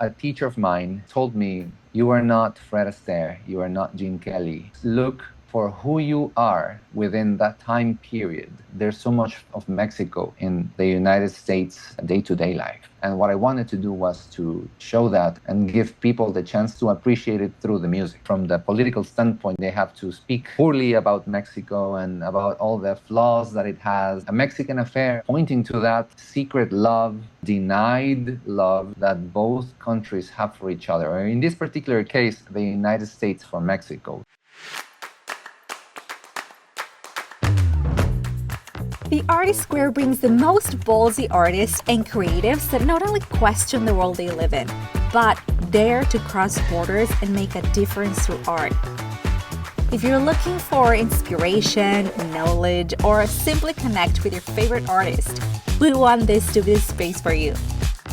A teacher of mine told me, "You are not Fred Astaire, you are not Gene Kelly. Look for who you are within that time period." There's so much of Mexico in the United States day-to-day life. And what I wanted to do was to show that and give people the chance to appreciate it through the music. From the political standpoint, they have to speak poorly about Mexico and about all the flaws that it has. A Mexican Affair, pointing to that secret love, denied love that both countries have for each other. Or in this particular case, the United States for Mexico. The Artist Square brings the most ballsy artists and creatives that not only question the world they live in, but dare to cross borders and make a difference through art. If you're looking for inspiration, knowledge, or simply connect with your favorite artist, we want this to be a space for you.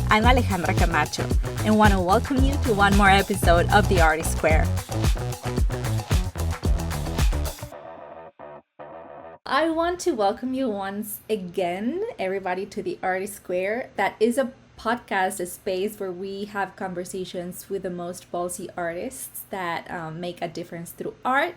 I'm Alejandra Camacho and want to welcome you to one more episode of The Artist Square. I want to welcome you once again, everybody, to the Artist Square. That is a podcast, a space where we have conversations with the most ballsy artists that make a difference through art.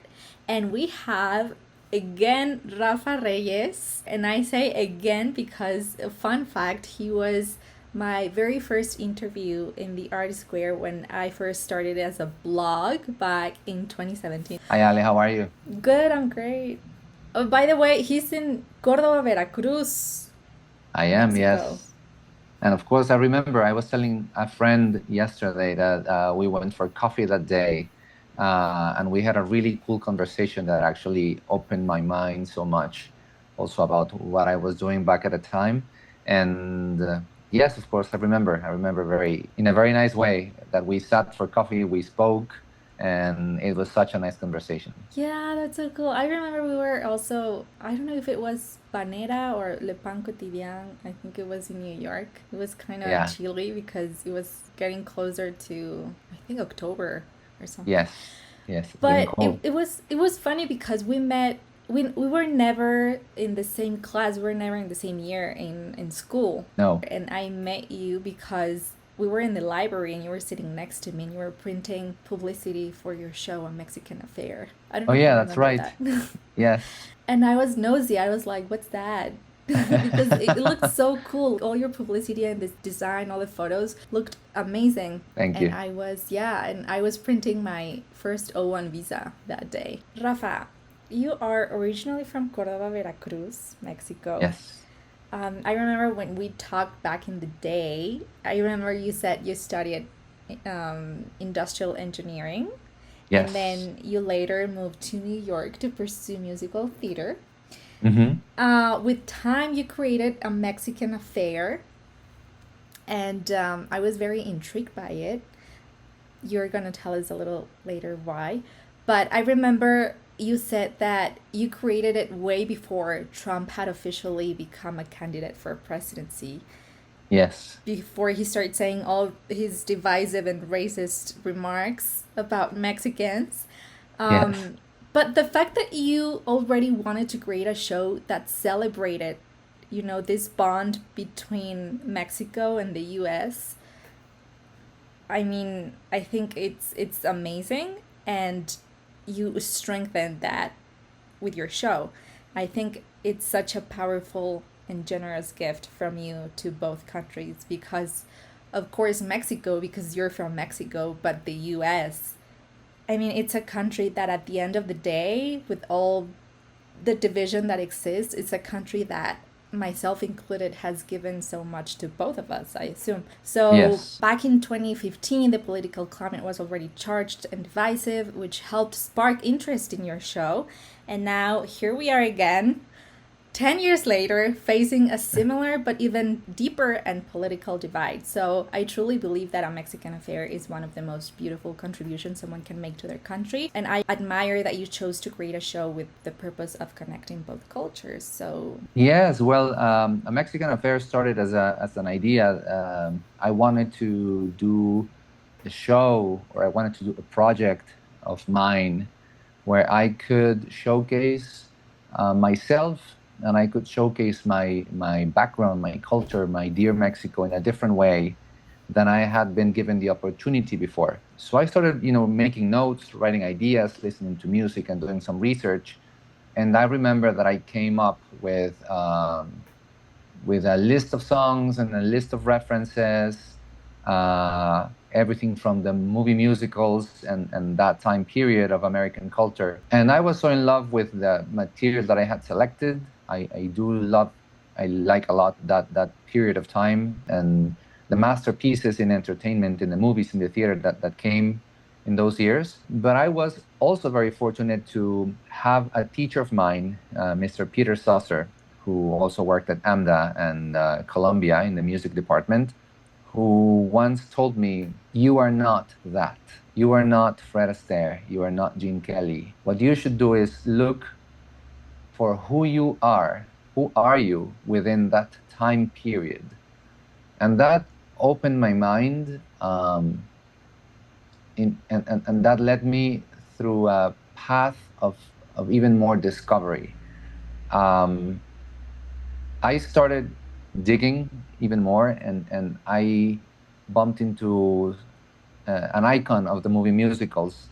And we have, again, Rafa Reyes. And I say again because, a fun fact, he was my very first interview in the Artist Square when I first started as a blog back in 2017. Hi, Ale, how are you? Good, I'm great. Oh, by the way, he's in Córdoba, Veracruz. I am, Mexico. yes. And of course, I remember I was telling a friend yesterday that we went for coffee that day. And we had a really cool conversation that actually opened my mind so much also about what I was doing back at the time. And yes, of course, I remember in a very nice way that we sat for coffee, we spoke, and it was such a nice conversation. Yeah, that's so cool. I remember we were also, I don't know if it was Panera or Le Pan Quotidien. I think it was in New York. It was kind of chilly because it was getting closer to, I think, October or something. Yes. But it was funny because we met, we were never in the same class. We were never in the same year in school. No. And I met you because we were in the library and you were sitting next to me and you were printing publicity for your show, A Mexican Affair. I don't know if you that's right. that. Yes. And I was nosy. I was like, what's that? Because it looked so cool. All your publicity and this design, all the photos looked amazing. Thank you. And I was printing my first O1 visa that day. Rafa, you are originally from Córdoba, Veracruz, Mexico. Yes. I remember when we talked back in the day, I remember you said you studied industrial engineering. Yes. And then you later moved to New York to pursue musical theater. Mm-hmm. With time, you created A Mexican Affair. And I was very intrigued by it. You're going to tell us a little later why. But I remember you said that you created it way before Trump had officially become a candidate for presidency. Yes. Before he started saying all his divisive and racist remarks about Mexicans. Yes. But the fact that you already wanted to create a show that celebrated, this bond between Mexico and the U.S., I mean, I think it's amazing. And you strengthened that with your show. I think it's such a powerful and generous gift from you to both countries because, of course, Mexico, because you're from Mexico, but the U.S., I mean, it's a country that at the end of the day, with all the division that exists, it's a country that, myself included, has given so much to both of us, I assume. So yes. Back in 2015, the political climate was already charged and divisive, which helped spark interest in your show. And now here we are again, 10 years later, facing a similar but even deeper and political divide. So I truly believe that A Mexican Affair is one of the most beautiful contributions someone can make to their country. And I admire that you chose to create a show with the purpose of connecting both cultures. So yes, well, A Mexican Affair started as an idea. I wanted to do a show, or I wanted to do a project of mine where I could showcase myself, and I could showcase my background, my culture, my dear Mexico in a different way, than I had been given the opportunity before. So I started, making notes, writing ideas, listening to music, and doing some research. And I remember that I came up with a list of songs and a list of references, everything from the movie musicals and that time period of American culture. And I was so in love with the material that I had selected. I like a lot that period of time and the masterpieces in entertainment, in the movies, in the theater that came in those years. But I was also very fortunate to have a teacher of mine, Mr. Peter Susser, who also worked at AMDA and Columbia in the music department, who once told me, "You are not that. You are not Fred Astaire. You are not Gene Kelly. What you should do is look for who you are. Who are you within that time period?" And that opened my mind, and that led me through a path of even more discovery. Um, I started digging even more, and I bumped into an icon of the movie musicals,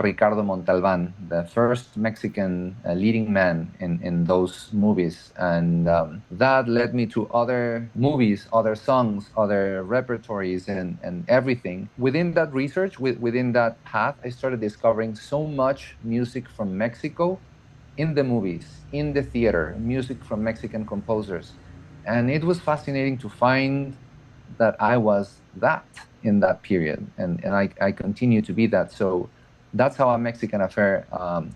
Ricardo Montalban, the first Mexican leading man in those movies. And that led me to other movies, other songs, other repertories, and everything. Within that research, within that path, I started discovering so much music from Mexico in the movies, in the theater, music from Mexican composers. And it was fascinating to find that I was that in that period. And I continue to be that. So that's how A Mexican Affair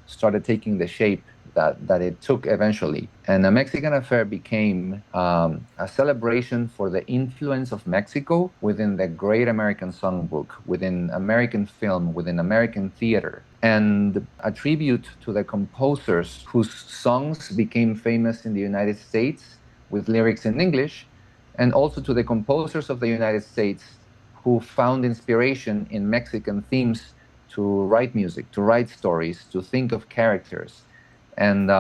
started taking the shape that it took eventually. And A Mexican Affair became a celebration for the influence of Mexico within the great American songbook, within American film, within American theater, and a tribute to the composers whose songs became famous in the United States with lyrics in English, and also to the composers of the United States who found inspiration in Mexican themes to write music, to write stories, to think of characters. And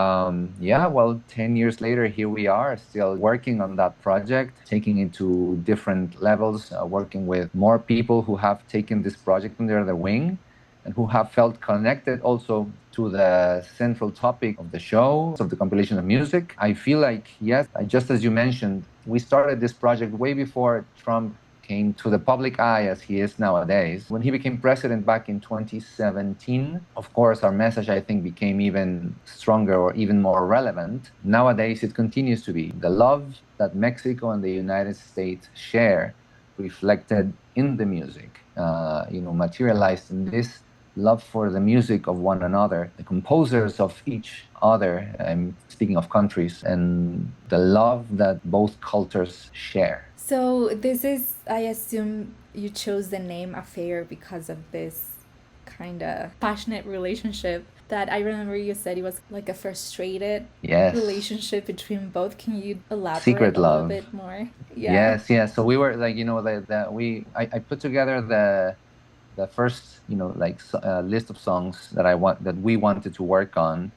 yeah, well, 10 years later, here we are still working on that project, taking it to different levels, working with more people who have taken this project under their wing and who have felt connected also to the central topic of the show, of the compilation of music. I feel like, yes, just as you mentioned, we started this project way before Trump came to the public eye as he is nowadays. When he became president back in 2017, of course, our message, I think, became even stronger or even more relevant. Nowadays, it continues to be the love that Mexico and the United States share reflected in the music, materialized in this love for the music of one another, the composers of each other, I'm speaking of countries, and the love that both cultures share. So this is, I assume you chose the name Affair because of this kind of passionate relationship that I remember you said it was like a frustrated Yes, relationship between both. Can you elaborate secret a little love. bit more? Yeah. Yes, yes. So we were like, I put together the first, list of songs that we wanted to work on.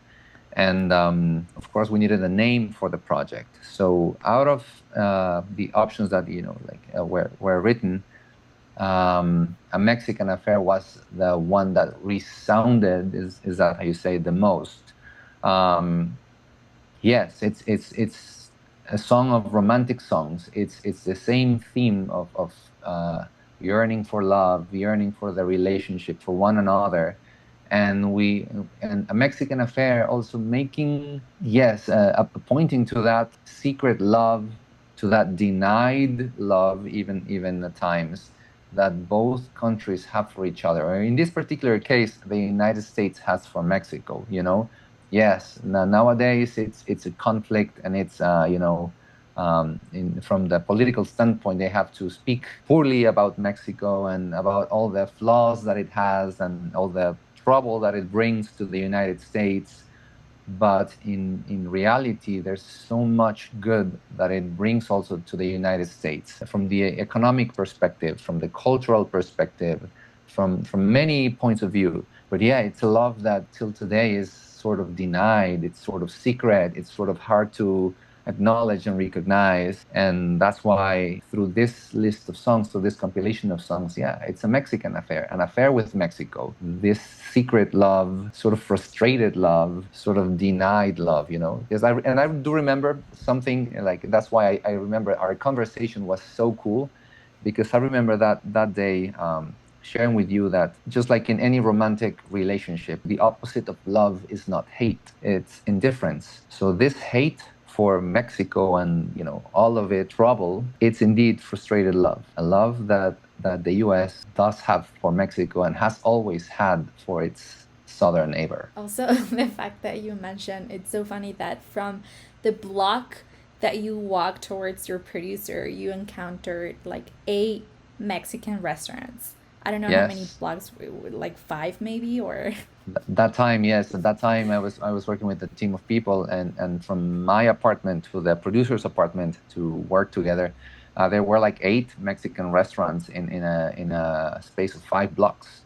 And of course, we needed a name for the project. So out of the options that were written, A Mexican Affair was the one that resounded. Is that how you say it, the most? Um, Yes, it's a song of romantic songs. It's the same theme of yearning for love, yearning for the relationship, for one another, and A Mexican Affair also making, yes, pointing to that secret love, to that denied love, even at times that both countries have for each other. Or in this particular case, the United States has for Mexico. Yes, nowadays it's a conflict, and it's from the political standpoint, they have to speak poorly about Mexico and about all the flaws that it has and all the trouble that it brings to the United States. But in reality, there's so much good that it brings also to the United States from the economic perspective, from the cultural perspective, from many points of view. But yeah, it's a love that till today is sort of denied. It's sort of secret. It's sort of hard acknowledge and recognize. And that's why through this list of songs, through this compilation of songs, yeah, it's a Mexican affair, an affair with Mexico. This secret love, sort of frustrated love, sort of denied love, you know. Because I do remember something like that's why I remember our conversation was so cool, because I remember that day. Sharing with you that just like in any romantic relationship, the opposite of love is not hate, it's indifference. So this hate for Mexico and all of it trouble, it's indeed frustrated love, a love that the US does have for Mexico and has always had for its southern neighbor. Also, the fact that you mentioned, it's so funny that from the block that you walk towards your producer, you encountered like 8 Mexican restaurants. I don't know how many Yes. blocks, like 5 maybe, or. That time, yes, at that time I was working with a team of people, and from my apartment to the producer's apartment to work together, there were like 8 Mexican restaurants in a space of 5 blocks.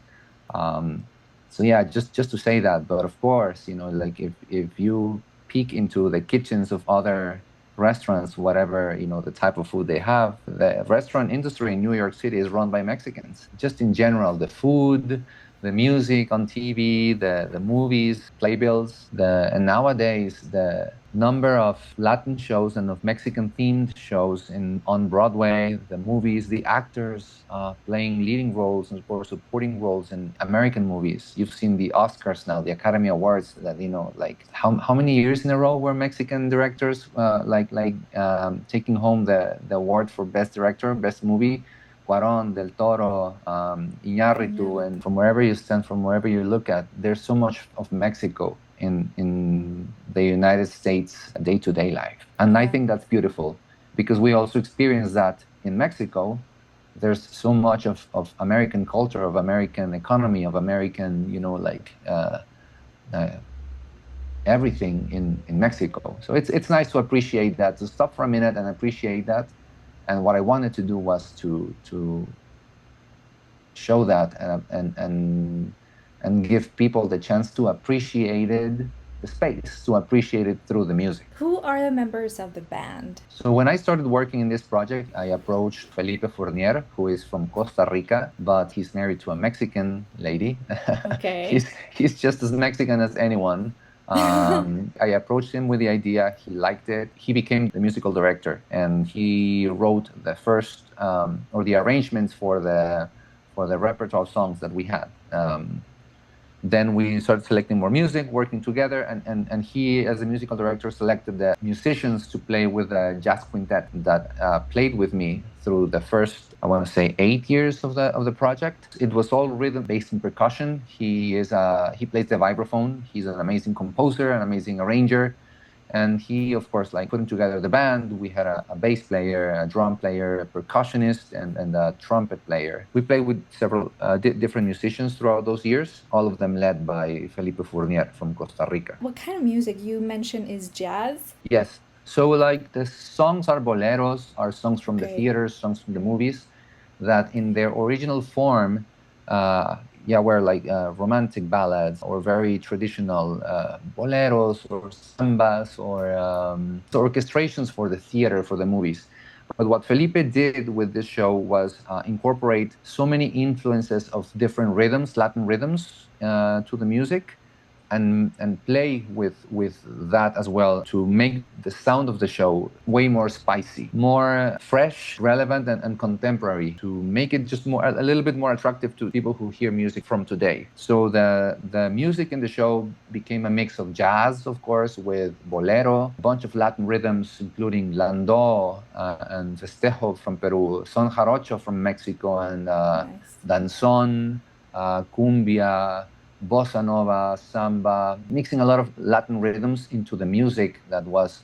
Um, so yeah, just to say that. But of course, like if you peek into the kitchens of other restaurants, whatever the type of food they have, the restaurant industry in New York City is run by Mexicans. Just in general, the food, the music on TV, the movies, playbills, and nowadays the number of Latin shows and of Mexican themed shows on Broadway, the movies, the actors playing leading roles or supporting roles in American movies. You've seen the Oscars now, the Academy Awards. That like how many years in a row were Mexican directors taking home the award for best director, best movie? Cuaron, Del Toro, Iñárritu, and from wherever you stand, from wherever you look at, there's so much of Mexico in the United States day-to-day life. And I Yeah. think that's beautiful because we also experience that in Mexico. There's so much of American culture, of American economy, of American, uh, everything in Mexico. So it's nice to appreciate that, to stop for a minute and appreciate that. And what I wanted to do was to show that and give people the chance to appreciate it, the space, to appreciate it through the music. Who are the members of the band? So when I started working in this project, I approached Felipe Fournier, who is from Costa Rica, but he's married to a Mexican lady. Okay. He's just as Mexican as anyone. I approached him with the idea. He liked it. He became the musical director, and he wrote the first or the arrangements for the repertoire songs that we had. Then we started selecting more music, working together, and he, as a musical director, selected the musicians to play with a jazz quintet that played with me through the first, I want to say, 8 years of the project. It was all rhythm based in percussion. He plays the vibraphone. He's an amazing composer, an amazing arranger, and he, of course, like putting together the band. We had a bass player, a drum player, a percussionist, and a trumpet player. We played with several different musicians throughout those years, all of them led by Felipe Fournier from Costa Rica. What kind of music you mentioned is jazz? Yes. So, like, the songs are boleros, are songs from the Okay. theaters, songs from the movies, that in their original form, yeah, were like romantic ballads or very traditional boleros or sambas or orchestrations for the theater, for the movies. But what Felipe did with this show was incorporate so many influences of different rhythms, Latin rhythms, to the music, and play with that as well to make the sound of the show way more spicy, more fresh, relevant, and contemporary, to make it just a little bit more attractive to people who hear music from today. So the music in the show became a mix of jazz, of course, with bolero, a bunch of Latin rhythms, including landó and festejo from Peru, son jarocho from Mexico, and Nice. danzón, cumbia, bossa nova, samba, mixing a lot of Latin rhythms into the music that was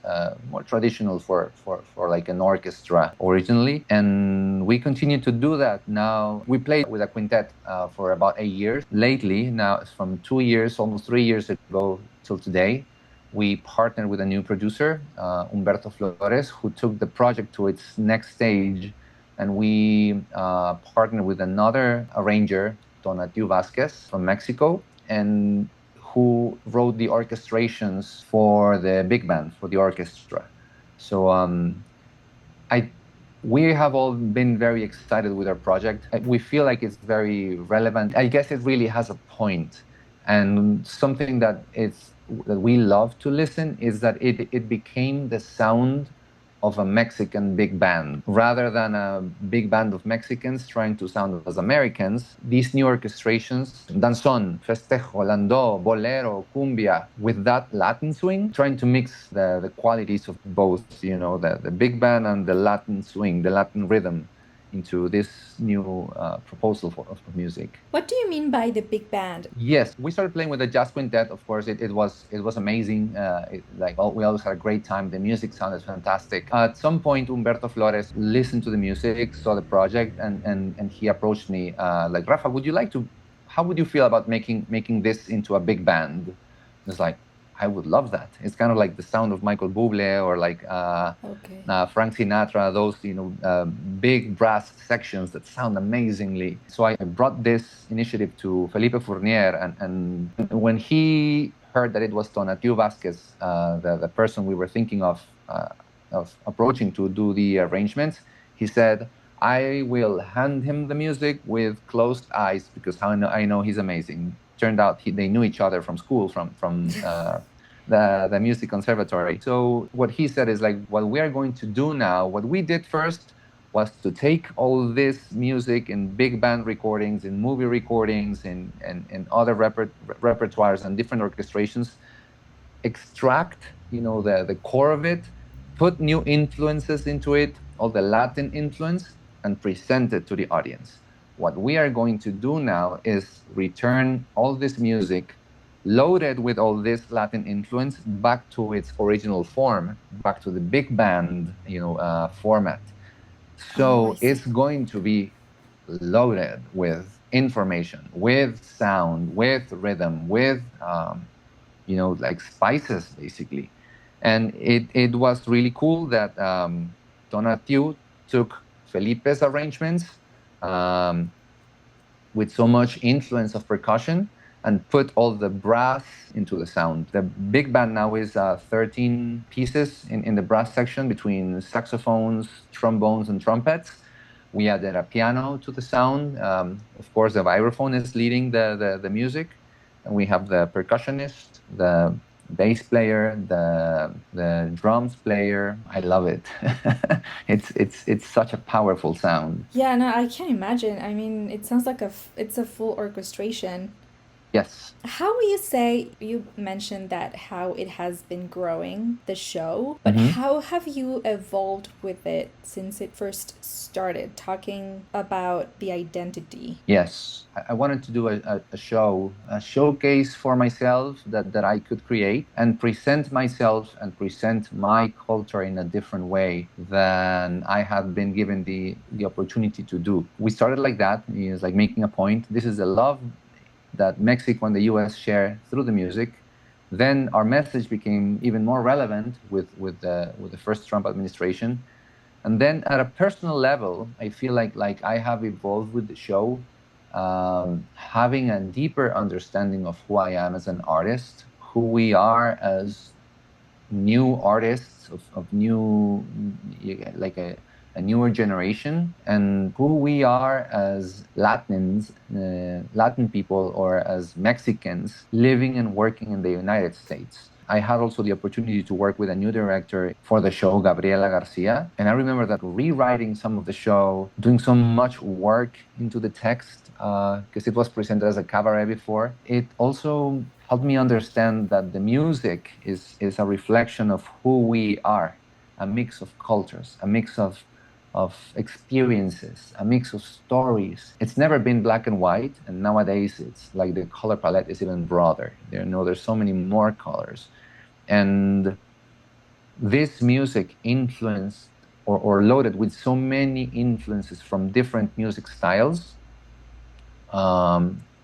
more traditional for like an orchestra originally. And we continue to do that. Now, we played with a quintet for about 8 years. Lately, now it's from 2 years, almost 3 years ago till today, we partnered with a new producer, Humberto Flores, who took the project to its next stage. And we partnered with another arranger, Tonatiu Vasquez from Mexico, and who wrote the orchestrations for the big band, for the orchestra. So I we have all been very excited with our project. We feel like it's very relevant. I guess it really has a point. And something that we love to listen is that it became the sound of a Mexican big band rather than a big band of Mexicans trying to sound as Americans. These new orchestrations, danzón, festejo, landó, bolero, cumbia, with that Latin swing, trying to mix the qualities of both, the big band and the Latin swing, the Latin rhythm into this new proposal of music. What do you mean by the big band? Yes, we started playing with the jazz quintet. Of course, it was amazing. We always had a great time. The music sounded fantastic. At some point, Humberto Flores listened to the music, saw the project, and he approached me like, Rafa, would you like to? How would you feel about making this into a big band? It's like, I would love that. It's kind of like the sound of Michael Bublé or like Okay. Frank Sinatra, those big brass sections that sound amazingly. So I brought this initiative to Felipe Fournier, and when he heard that it was Tonatiu Vasquez, the person we were thinking of approaching to do the arrangements, he said, I will hand him the music with closed eyes because I know he's amazing. Turned out they knew each other from school, from the music conservatory. So what he said is like, what we are going to do now, what we did first was to take all this music in big band recordings, in movie recordings, in other repertoires and different orchestrations, extract, the core of it, put new influences into it, all the Latin influence, and present it to the audience. What we are going to do now is return all this music loaded with all this Latin influence back to its original form, back to the big band, format. Oh, I So see. it's going to be loaded with information, with sound, with rhythm, with like spices basically. And it was really cool that Donatiu took Felipe's arrangements, um, with so much influence of percussion, and put all the brass into the sound. The big band now is 13 pieces in the brass section between saxophones, trombones, and trumpets. We added a piano to the sound. Of course, the vibraphone is leading the music. And we have the percussionist, the bass player, the drums player. I love it. It's such a powerful sound. Yeah, no, I can't imagine. I mean, it sounds like it's a full orchestration. Yes. How will you say you mentioned that how it has been growing the show, but Mhm. how have you evolved with it since it first started talking about the identity? Yes, I wanted to do a show, a showcase for myself that I could create and present myself and present my culture in a different way than I had been given the opportunity to do. We started like that, it's like making a point. This is the love that Mexico and the US share through the music. Then our message became even more relevant with the first Trump administration. And then at a personal level, I feel like I have evolved with the show, having a deeper understanding of who I am as an artist, who we are as new artists of new, like a newer generation, and who we are as Latins, Latin people, or as Mexicans living and working in the United States. I had also the opportunity to work with a new director for the show, Gabriela Garcia. And I remember that rewriting some of the show, doing so much work into the text, because it was presented as a cabaret before, it also helped me understand that the music is a reflection of who we are, a mix of cultures, a mix of experiences, a mix of stories. It's never been black and white, and nowadays it's like the color palette is even broader. There's so many more colors, and this music influenced or loaded with so many influences from different music styles,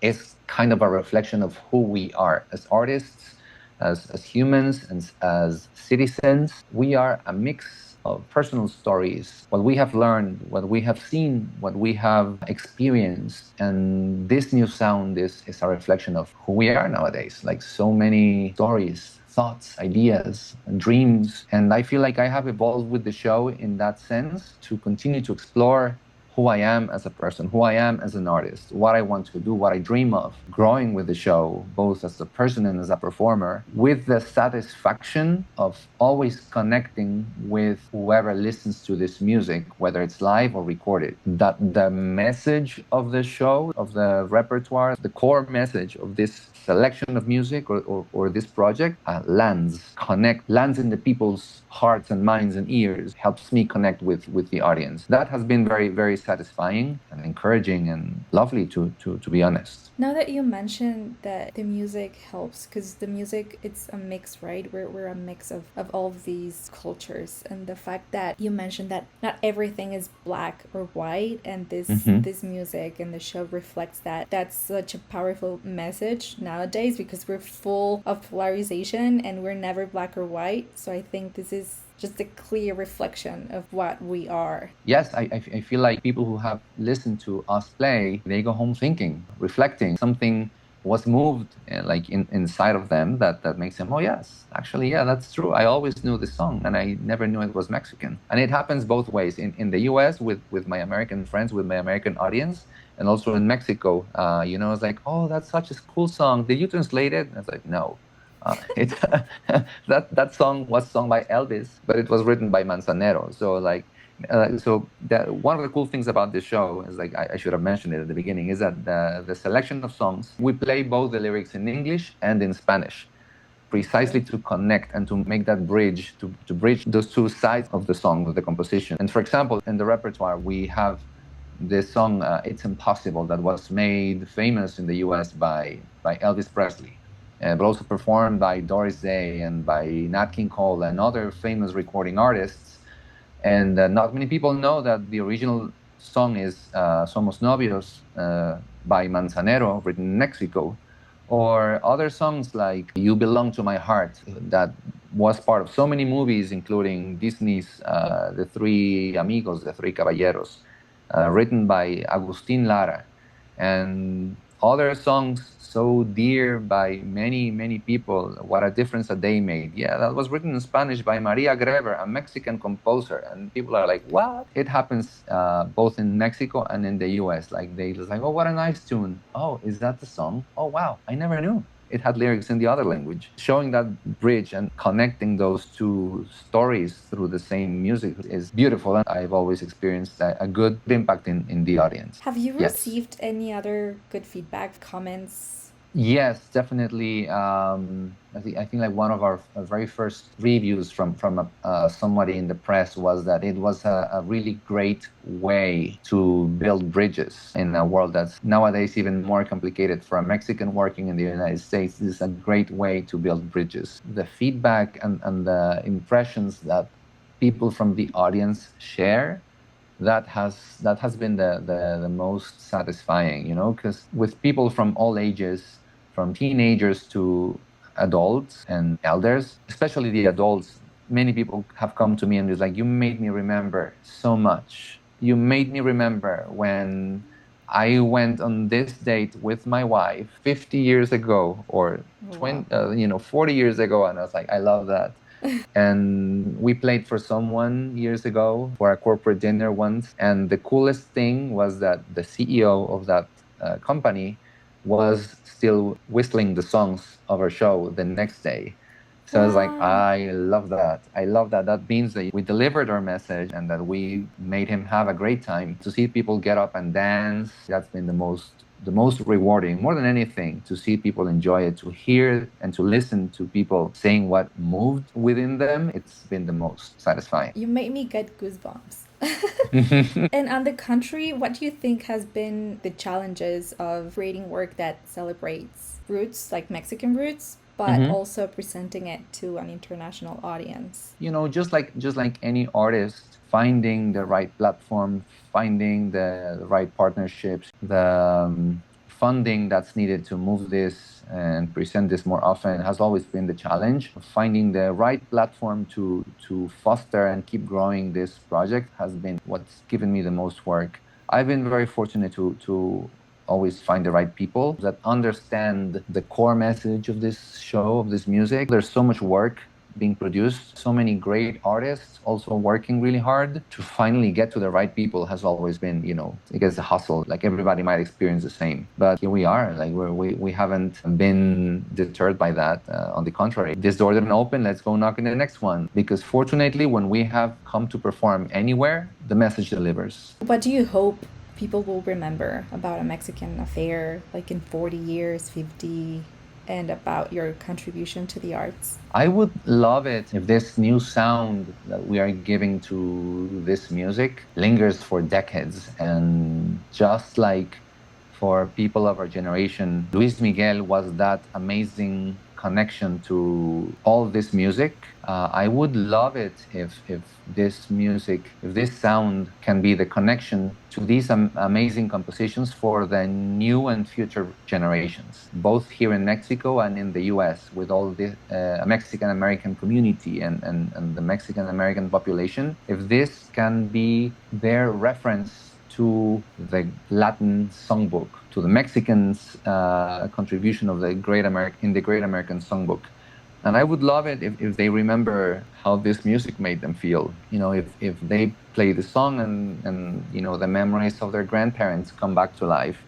is kind of a reflection of who we are as artists, as humans, and as citizens. We are a mix of personal stories, what we have learned, what we have seen, what we have experienced. And this new sound is a reflection of who we are nowadays. Like so many stories thoughts, ideas, dreams. And I feel like I have evolved with the show in that sense to continue to explore who I am as a person, who I am as an artist, what I want to do, what I dream of, growing with the show, both as a person and as a performer, with the satisfaction of always connecting with whoever listens to this music, whether it's live or recorded. That the message of the show, of the repertoire, the core message of this selection of music or this project lands in the people's hearts and minds and ears, helps me connect with the audience. That has been very, very satisfying and encouraging and lovely to be honest. Now that you mentioned that the music helps, because the music, it's a mix, right? We're a mix of all of these cultures. And the fact that you mentioned that not everything is black or white, and this music and the show reflects that, that's such a powerful message nowadays, because we're full of polarization and we're never black or white. So I think this is just a clear reflection of what we are. Yes, I feel like people who have listened to us play, they go home thinking, reflecting. Something was moved like inside of them that makes them, oh yes, actually, yeah, that's true. I always knew this song and I never knew it was Mexican. And it happens both ways. In the US with my American friends, with my American audience, and also in Mexico, it's like, oh, that's such a cool song. Did you translate it? And it's like, no. It that song was sung by Elvis, but it was written by Manzanero. So so that one of the cool things about this show is like I should have mentioned it at the beginning is that the selection of songs, we play both the lyrics in English and in Spanish, precisely to connect and to make that bridge to bridge those two sides of the song, of the composition. And for example, in the repertoire we have this song "It's Impossible" that was made famous in the U.S. by Elvis Presley, but also performed by Doris Day and by Nat King Cole and other famous recording artists. And not many people know that the original song is Somos Novios by Manzanero, written in Mexico, or other songs like You Belong to My Heart, that was part of so many movies, including Disney's The Three Amigos, The Three Caballeros, written by Agustin Lara. And other songs so dear by many, many people. What a difference a day made. Yeah, that was written in Spanish by Maria Greber, a Mexican composer. And people are like, what? It happens both in Mexico and in the US. Like, they just like, oh, what a nice tune. Oh, is that the song? Oh, wow, I never knew it had lyrics in the other language. Showing that bridge and connecting those two stories through the same music is beautiful. And I've always experienced a good impact in the audience. Have you Yes. received any other good feedback, comments? Yes, definitely. I think like one of our very first reviews from somebody in the press was that it was a really great way to build bridges in a world that's nowadays even more complicated. For a Mexican working in the United States, this is a great way to build bridges. The feedback and the impressions that people from the audience share, that has been the most satisfying, because with people from all ages, from teenagers to adults and elders, especially the adults, many people have come to me and it's like, you made me remember so much. You made me remember when I went on this date with my wife 50 years ago, or Wow. 20, 40 years ago. And I was like, I love that. And we played for someone years ago for a corporate dinner once. And the coolest thing was that the CEO of that company was still whistling the songs of our show the next day. So I was like, Wow. I love that. I love that. That means that we delivered our message and that we made him have a great time. To see people get up and dance, that's been the most rewarding, more than anything, to see people enjoy it, to hear and to listen to people saying what moved within them. It's been the most satisfying. You made me get goosebumps. And on the contrary, what do you think has been the challenges of creating work that celebrates roots, like Mexican roots, but Mhm. also presenting it to an international audience? Just like any artist, finding the right platform, finding the right partnerships, the funding that's needed to move this and present this more often has always been the challenge. Finding the right platform to foster and keep growing this project has been what's given me the most work. I've been very fortunate to always find the right people that understand the core message of this show, of this music. There's so much work being produced, so many great artists also working really hard to finally get to the right people has always been, I guess the hustle, like everybody might experience the same. But here we are, like we haven't been deterred by that. On the contrary, this door didn't open, let's go knock on the next one. Because fortunately, when we have come to perform anywhere, the message delivers. What do you hope people will remember about A Mexican Affair, like in 40 years, 50, and about your contribution to the arts? I would love it if this new sound that we are giving to this music lingers for decades. And just like for people of our generation, Luis Miguel was that amazing connection to all this music. I would love it if this music, if this sound can be the connection to these amazing compositions for the new and future generations, both here in Mexico and in the US, with all the Mexican American community and the Mexican American population. If this can be their reference to the Latin songbook, to the Mexicans' contribution of the Great American Songbook. And I would love it if they remember how this music made them feel. If they play the song and the memories of their grandparents come back to life.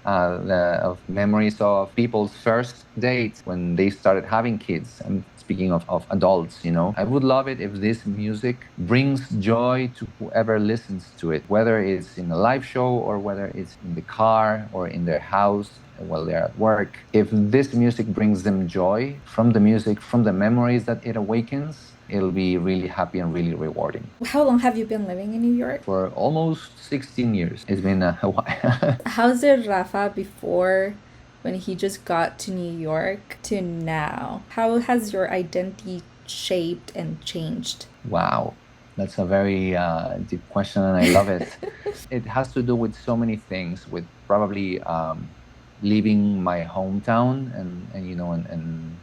Of memories of people's first dates when they started having kids. I'm speaking of adults, I would love it if this music brings joy to whoever listens to it, whether it's in a live show or whether it's in the car or in their house while they're at work. If this music brings them joy from the music, from the memories that it awakens, it'll be really happy and really rewarding. How long have you been living in New York? For almost 16 years. It's been a while. How's it, Rafa, before when he just got to New York to now? How has your identity shaped and changed? Wow. That's a very deep question, and I love it. It has to do with so many things, with probably leaving my hometown and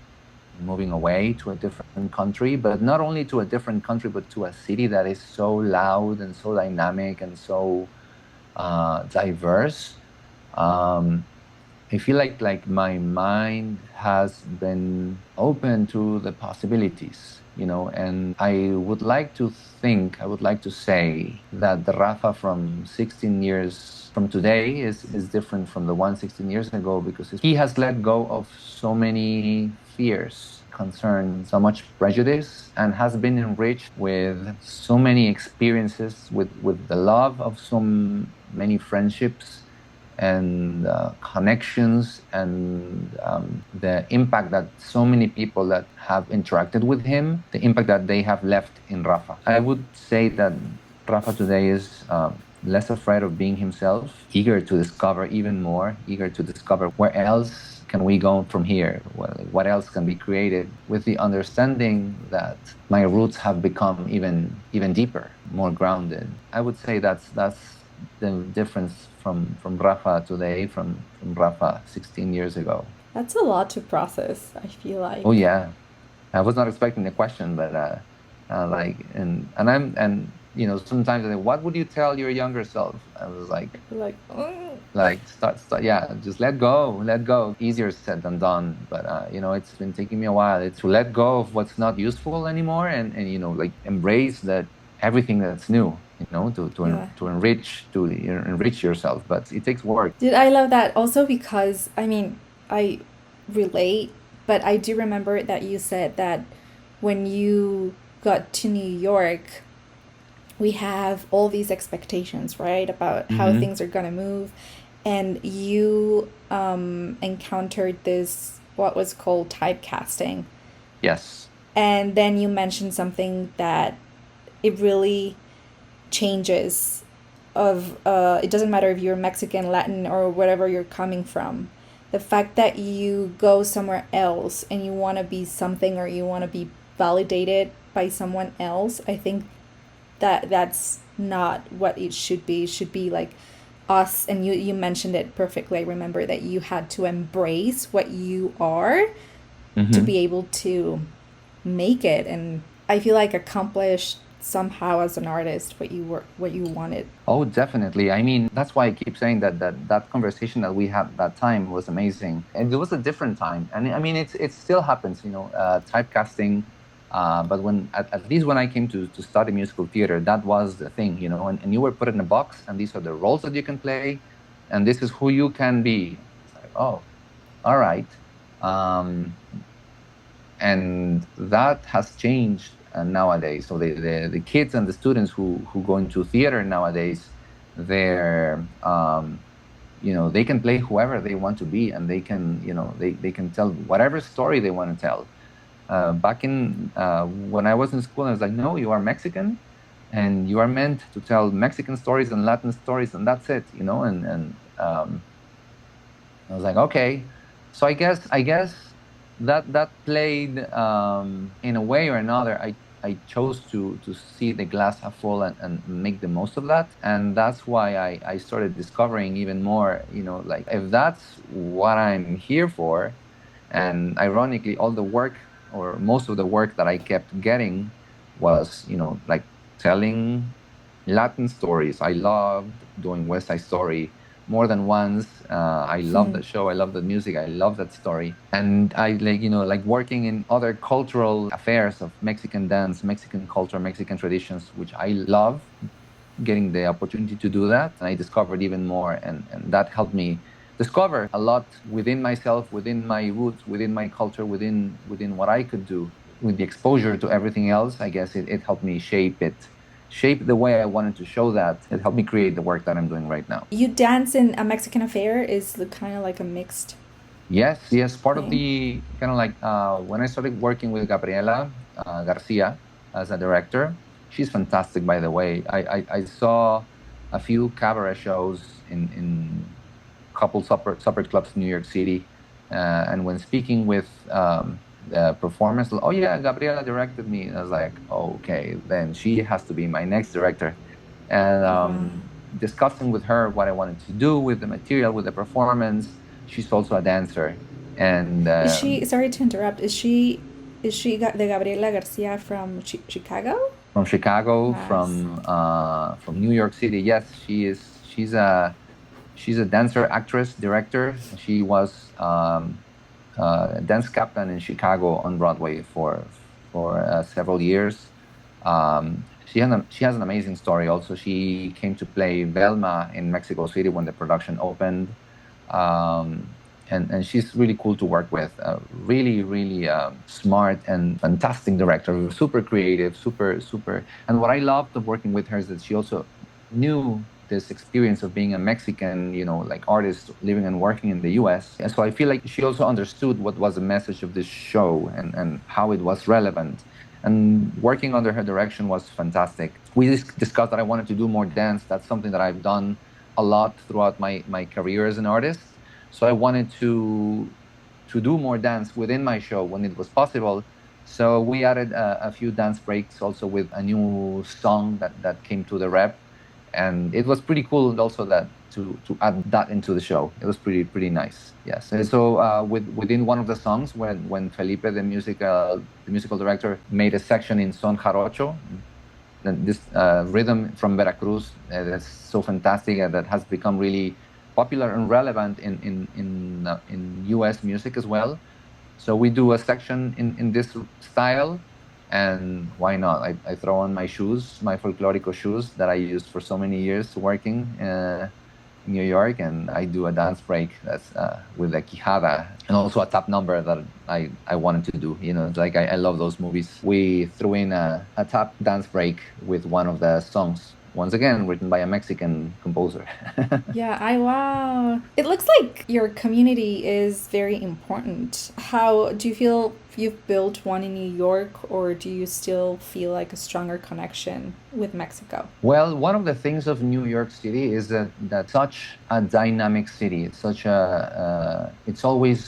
moving away to a different country, but not only to a different country, but to a city that is so loud and so dynamic and so diverse. I feel like my mind has been open to the possibilities, and I would like to say that the Rafa from 16 years from today is different from the one 16 years ago, because he has let go of so many fears, concerns, so much prejudice, and has been enriched with so many experiences, with the love of so many friendships and connections, and the impact that so many people that have interacted with him, the impact that they have left in Rafa. I would say that Rafa today is less afraid of being himself, eager to discover even more, eager to discover where else can we go from here, what else can be created, with the understanding that my roots have become even deeper, more grounded. I would say that's the difference from Rafa today, from Rafa 16 years ago. That's a lot to process, I feel like. Oh yeah, I was not expecting the question, but sometimes I say, what would you tell your younger self? I was start, yeah, just let go. Easier said than done, but it's been taking me a while. It's to let go of what's not useful anymore, and embrace that everything that's new. To enrich yourself, but it takes work. Dude, I love that also because I relate, but I do remember that you said that when you got to New York, we have all these expectations, right, about how things are gonna move, and you encountered this what was called typecasting. Yes. And then you mentioned something that it really changes of it doesn't matter if you're Mexican, Latin, or whatever you're coming from. The fact that you go somewhere else and you want to be something, or you want to be validated by someone else, I think that's not what it should be. It should be like us, and you mentioned it perfectly. I remember that you had to embrace what you are to be able to make it. And I feel like accomplished somehow as an artist what you wanted. Oh, definitely. I mean, that's why I keep saying that conversation that we had that time was amazing, and it was a different time. And I mean, it still happens, typecasting. But at least when I came to study musical theater, that was the thing, and you were put in a box, and these are the roles that you can play, and this is who you can be. It's like, oh, all right. Um, and that has changed nowadays. So the kids and the students who go into theater nowadays, they're they can play whoever they want to be, and they can they can tell whatever story they want to tell. Back in when I was in school, I was like, no, you are Mexican, and you are meant to tell Mexican stories and Latin stories, and that's it, and I was like, okay. So I guess that played in a way or another. I chose to see the glass half full and make the most of that. And that's why I started discovering even more, like if that's what I'm here for. And ironically, all the work or most of the work that I kept getting was, like telling Latin stories. I loved doing West Side Story more than once. I love Hmm. that show. I love the music. I love that story. And I like working in other cultural affairs of Mexican dance, Mexican culture, Mexican traditions, which I love getting the opportunity to do that. And I discovered even more. And that helped me discover a lot within myself, within my roots, within my culture, within what I could do. With the exposure to everything else, I guess it helped me shape the way I wanted to show that. It helped me create the work that I'm doing right now. You dance in A Mexican Affair is kind of like a mixed Yes, yes. Part of thing. the kind of like when I started working with Gabriela Garcia as a director, she's fantastic, by the way. I saw a few cabaret shows in couple supper clubs in New York City, and when speaking with the performers, oh yeah, Gabriela directed me. And I was like, okay, then she has to be my next director. And Wow. discussing with her what I wanted to do with the material, with the performance. She's also a dancer, and Is she, sorry to interrupt, is she the Gabriela Garcia from Chicago? from Chicago, Nice. from New York City. Yes, she is. She's a dancer, actress, director. She was dance captain in Chicago on Broadway for several years. She has an amazing story. Also, she came to play Velma in Mexico City when the production opened, and she's really cool to work with. Really, really smart and fantastic director. Super creative, super. And what I loved of working with her is that she also knew this experience of being a Mexican, like artist living and working in the US. And so I feel like she also understood what was the message of this show and how it was relevant. And working under her direction was fantastic. We discussed that I wanted to do more dance. That's something that I've done a lot throughout my career as an artist. So I wanted to do more dance within my show when it was possible. So we added a few dance breaks also with a new song that came to the rep, and it was pretty cool also that to add that into the show. It was pretty nice. Yes. And so within one of the songs, when Felipe, the musical director, made a section in son jarocho, and this rhythm from Veracruz, that's so fantastic, that has become really popular and relevant in U.S. music as well. So we do a section in this style, and why not? I throw on my shoes, my folklorico shoes that I used for so many years working in New York, and I do a dance break that's with a quijada, and also a tap number that I wanted to do. It's like I love those movies. We threw in a tap dance break with one of the songs. Once again, written by a Mexican composer. Yeah, I wow. It looks like your community is very important. How do you feel you've built one in New York, or do you still feel like a stronger connection with Mexico? Well, one of the things of New York City is that such a dynamic city. It's such it's always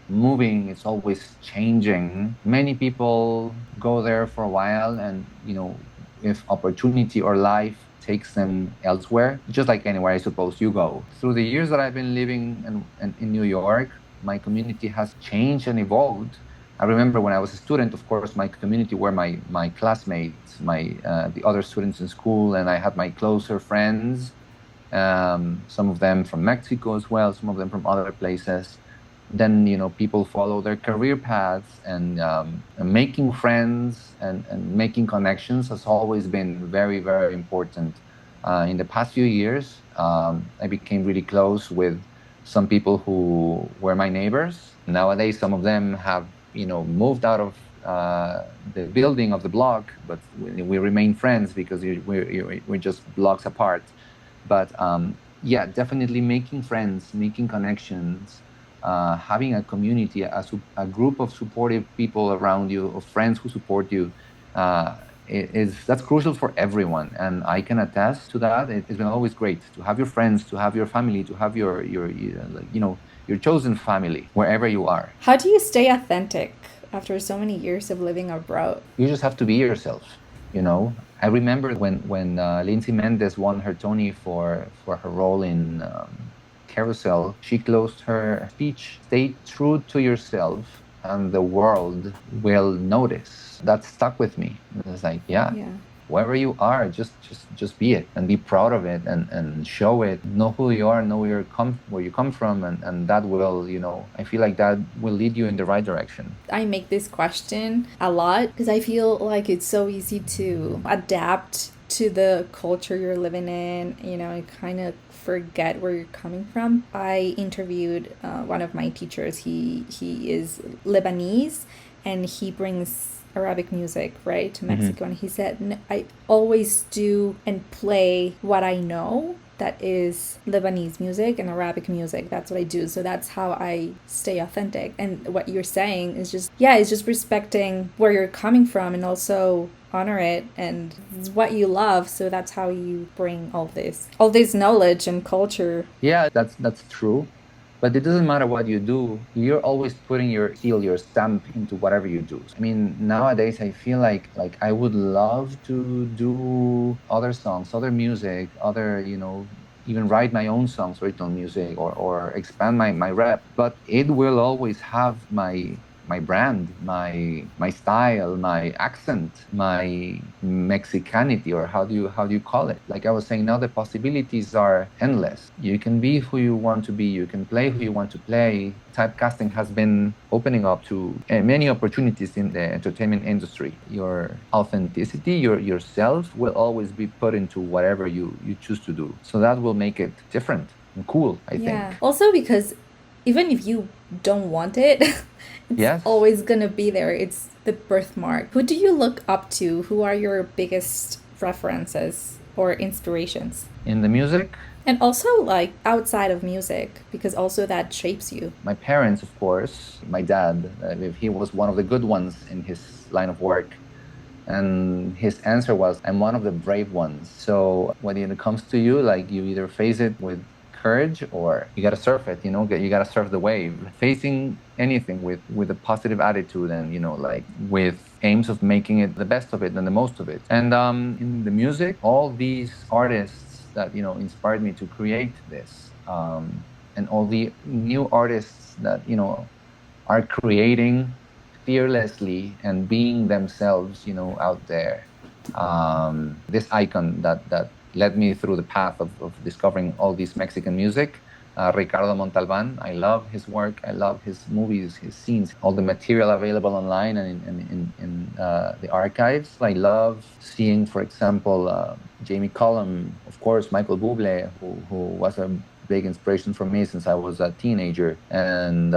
moving. It's always changing. Many people go there for a while, and if opportunity or life takes them elsewhere, just like anywhere, I suppose you go. Through the years that I've been living in New York, my community has changed and evolved. I remember when I was a student, of course, my community were my classmates, the other students in school, and I had my closer friends, some of them from Mexico as well, some of them from other places. Then, people follow their career paths, and making friends and making connections has always been very, very important. In the past few years, I became really close with some people who were my neighbors. Nowadays, some of them have, moved out of the building of the block, but we remain friends because we're just blocks apart. But yeah, definitely making friends, making connections, having a community, a group of supportive people around you, of friends who support you, that's crucial for everyone. And I can attest to that. It's been always great to have your friends, to have your family, to have your chosen family wherever you are. How do you stay authentic after so many years of living abroad? You just have to be yourself. I remember when Lindsay Mendez won her Tony for her role in Carousel, she closed her speech, "Stay true to yourself and the world will notice." That stuck with me. It's like, yeah, Yeah. wherever you are, just be it and be proud of it, and show it. Know who you are, know where you come from, and that will, I feel like that will lead you in the right direction. I make this question a lot because I feel like it's so easy to adapt to the culture you're living in, and kind of forget where you're coming from. I interviewed one of my teachers. He is Lebanese, and he brings Arabic music, right, to Mexico. And he said, I always do and play what I know that is Lebanese music and Arabic music. That's what I do. So that's how I stay authentic. And what you're saying is just, yeah, it's just respecting where you're coming from and also honor it, and it's what you love. So that's how you bring all this knowledge and culture. Yeah, that's true. But it doesn't matter what you do, you're always putting your seal, your stamp into whatever you do. I mean, nowadays I feel like I would love to do other songs, other music, even write my own songs, original music, or expand my rep. But it will always have my brand, my style, my accent, my Mexicanity, or how do you call it? Like I was saying, now the possibilities are endless. You can be who you want to be. You can play who you want to play. Typecasting has been opening up to many opportunities in the entertainment industry. Your authenticity, yourself, will always be put into whatever you choose to do. So that will make it different and cool, I think. Also because even if you don't want it, it's Yes. always gonna be there. It's the birthmark. Who do you look up to? Who are your biggest references or inspirations? In the music, And also like outside of music, because also that shapes you. my parents, of course, my dad, he was one of the good ones in his line of work. And his answer was, "I'm one of the brave ones." So when it comes to you, like, you either face it with courage or you got to surf it, you got to surf the wave. Facing anything with a positive attitude, and, like, with aims of making it the best of it and the most of it. And in the music, all these artists that, inspired me to create this, and all the new artists that, are creating fearlessly and being themselves, out there. This icon that led me through the path of discovering all this Mexican music, Ricardo Montalban. I love his work. I love his movies, his scenes, all the material available online and in the archives. I love seeing, for example, Jamie Cullum, of course, Michael Bublé, who was a big inspiration for me since I was a teenager, and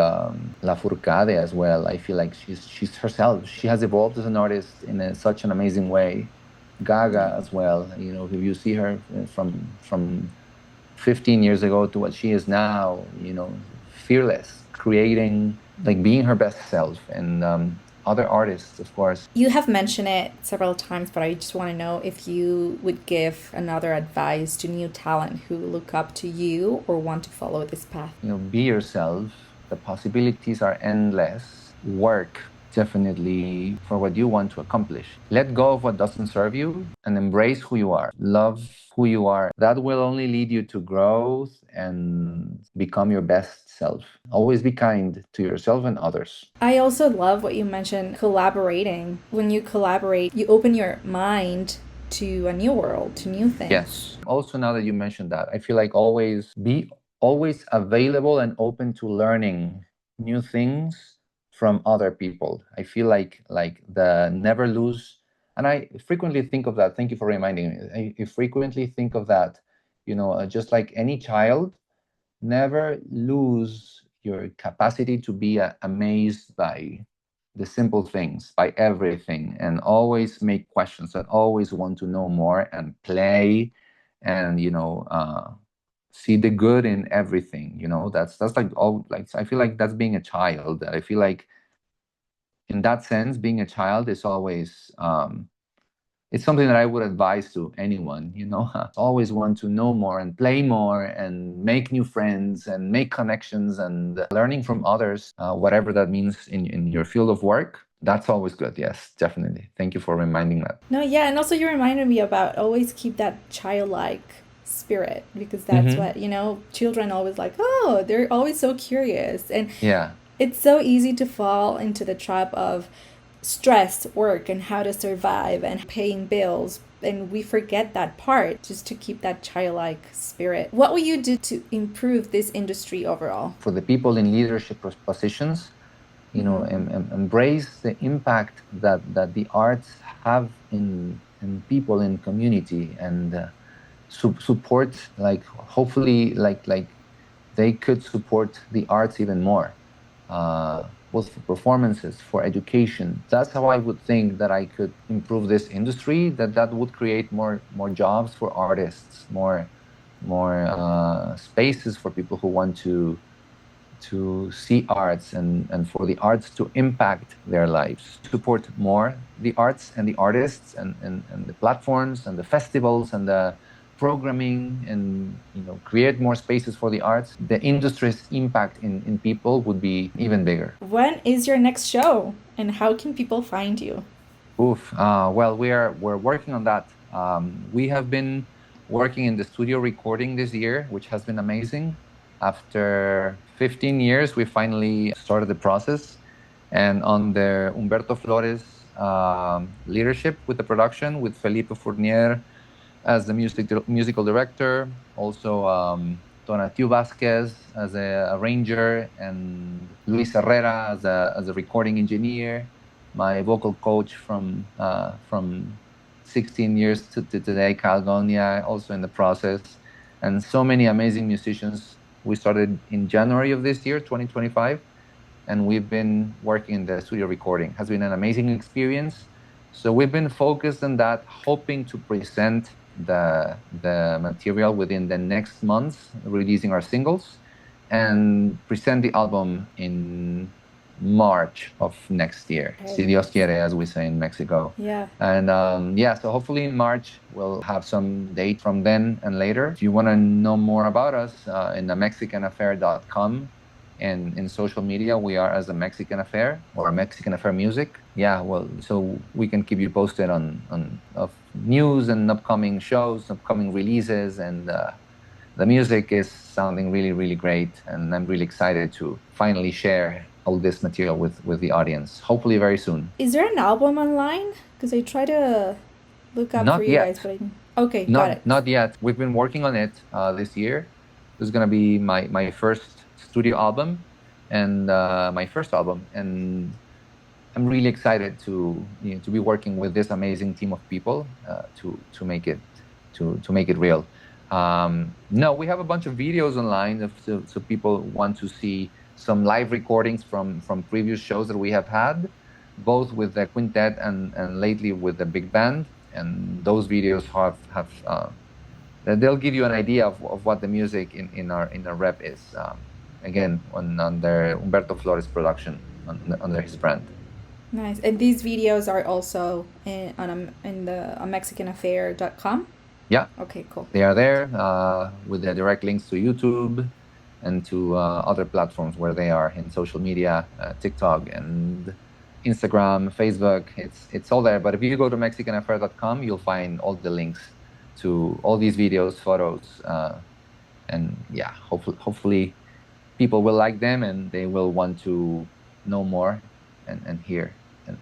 La Furcade as well. I feel like she's herself. She has evolved as an artist in such an amazing way. Gaga as well. If you see her from 15 years ago to what she is now, fearless, creating, like, being her best self, and other artists, of course. You have mentioned it several times, but I just want to know if you would give another advice to new talent who look up to you or want to follow this path. Be yourself. The possibilities are endless. Work, definitely for what you want to accomplish. Let go of what doesn't serve you and embrace who you are. Love who you are. That will only lead you to growth and become your best self. Always be kind to yourself and others. I also love what you mentioned collaborating. When you collaborate, you open your mind to a new world, to new things. Yes. Also, now that you mentioned that, I feel like always available and open to learning new things from other people. I feel like the never lose, and I frequently think of that. Thank you for reminding me. I frequently think of that. Just like any child, never lose your capacity to be amazed by the simple things, by everything, and always make questions and always want to know more and play and see the good in everything. That's like all, like, I feel like that's being a child. I feel like in that sense being a child is always it's something that I would advise to anyone. Always want to know more and play more and make new friends and make connections and learning from others, whatever that means in your field of work. That's always good. Yes, definitely. Thank you for reminding that. No, yeah, and also you reminded me about always keep that childlike spirit because that's Mm-hmm. what, children always like, oh, they're always so curious. And Yeah. it's so easy to fall into the trap of stress, work, and how to survive and paying bills. And we forget that part just to keep that childlike spirit. What will you do to improve this industry overall? For the people in leadership positions, embrace the impact that the arts have in people in community and support, like, hopefully, like they could support the arts even more, both for performances, for education. That's how I would think that I could improve this industry, that would create more jobs for artists, more spaces for people who want to see arts and for the arts to impact their lives. Support more the arts and the artists and the platforms and the festivals and the programming and create more spaces for the arts. The industry's impact in people would be even bigger. When is your next show and how can people find you? Oof. Well, we're working on that. We have been working in the studio recording this year, which has been amazing. After 15 years, we finally started the process, and under Humberto Flores' leadership with the production, with Felipe Fournier as the musical director, also Tonatiu Vasquez as a arranger, and Luis Herrera as a recording engineer, my vocal coach from 16 years to today, Calgonia, also in the process, and so many amazing musicians. We started in January of this year, 2025, and we've been working in the studio recording. Has been an amazing experience. So we've been focused on that, hoping to present the material within the next months, releasing our singles, and present the album in March of next year. Okay. Si Dios quiere, as we say in Mexico. Yeah. And so hopefully in March we'll have some date from then and later. If you want to know more about us, in the mexicanaffair.com, and in social media we are as a Mexican Affair or Mexican Affair Music. Yeah, well, so we can keep you posted on of news and upcoming shows, upcoming releases, and the music is sounding really, really great, and I'm really excited to finally share all this material with the audience, hopefully very soon. Is there an album online? Because I try to look up for Not you guys, yet. but okay, got Not it. not yet. We've been working on it this year. This is gonna be my first studio album and my first album, and I'm really excited to be working with this amazing team of people to make it real. No, we have a bunch of videos online, so people want to see some live recordings from previous shows that we have had, both with the quintet and lately with the big band. And those videos have they'll give you an idea of what the music in our rep is. Again, under Humberto Flores production, under his brand. Nice. And these videos are also in the mexicanaffair.com? Yeah, Okay, cool. they are there with the direct links to YouTube and to other platforms where they are in social media, TikTok and Instagram, Facebook. It's all there. But if you go to mexicanaffair.com, you'll find all the links to all these videos, photos, and yeah, hopefully people will like them and they will want to know more and hear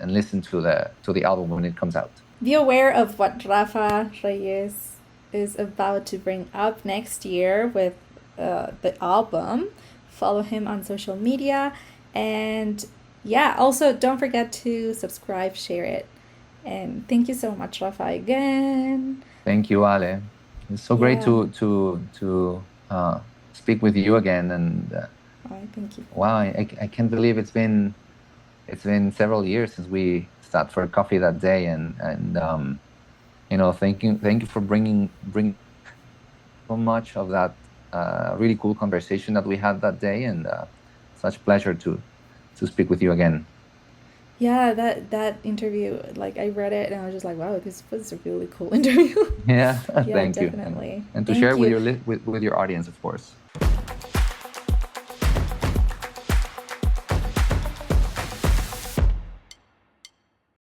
and listen to the album when it comes out. Be aware of what Rafa Reyes is about to bring up next year with the album. Follow him on social media. And yeah, also don't forget to subscribe, share it. And thank you so much, Rafa, again. Thank you, Ale. It's so great Yeah. to speak with you again. And Oh, thank you. wow, I can't believe it's been several years since we sat for coffee that day. And thank you for bringing so much of that really cool conversation that we had that day. And such pleasure to speak with you again. Yeah, that interview, like I read it and I was just like, wow, this was a really cool interview. Yeah, Yeah, thank you. definitely. And to Thank share with you. your with your audience, of course.